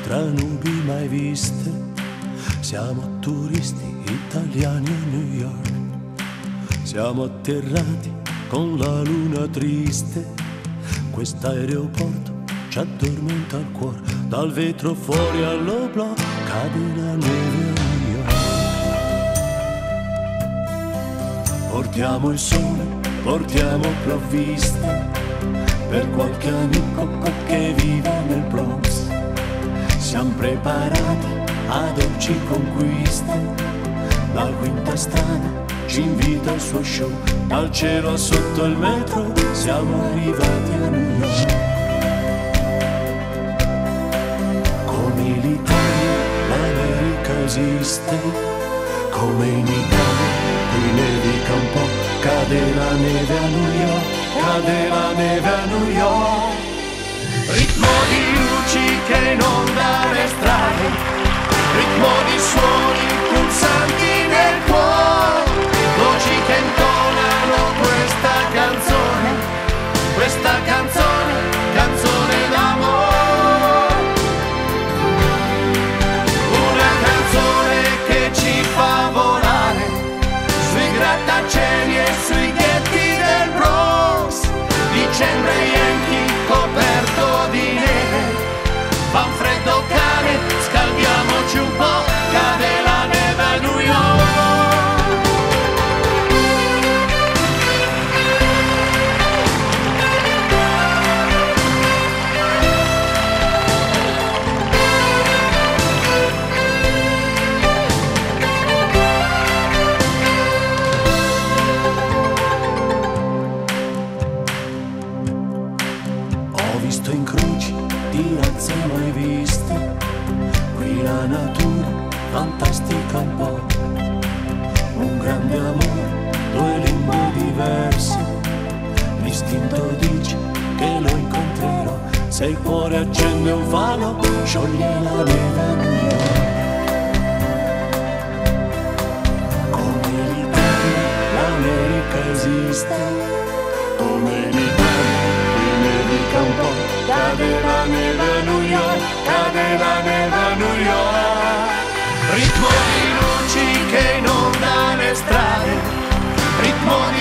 tra nubi mai viste. Siamo turisti italiani a New York. Siamo atterrati con la luna triste. Quest'aeroporto ci addormenta il cuore. Dal vetro fuori all'oblò cade la neve a New York. Portiamo il sole, portiamo provviste per qualche amico che vive nel Bronx. Siamo preparati a dolci conquiste. La quinta strada ci invita al suo show. Dal cielo a sotto il metro siamo arrivati a New York. Come l'Italia, l'America esiste. Come in Italia, qui nevica un po'. Cade la neve a New York, cade la neve a New York. Ritmo di luci che inonda le strade, ritmo di suoni pulsanti nel cuore, voci che intonano questa canzone, canzone d'amore. Una canzone che ci fa volare sui grattacieli e sui ghetti del Bronx. Dicembre Yankee coperto di neve, fa un freddo cane, scaldiamoci un po', cade la neve a New York. Ho visto incroci di razze mai viste. Qui la natura fantastica un po'. Un grande amore, due lingue diverse. L'istinto dice che lo incontrerò. Se il cuore accende un falo, scioglie la neve a New York. Come l'Italia, l'America esiste. Come l'Italia, qui nevica un po'. Cade la neve a New York, cade la neve a New York. Ritmo di luci che inonda le strade, ritmo di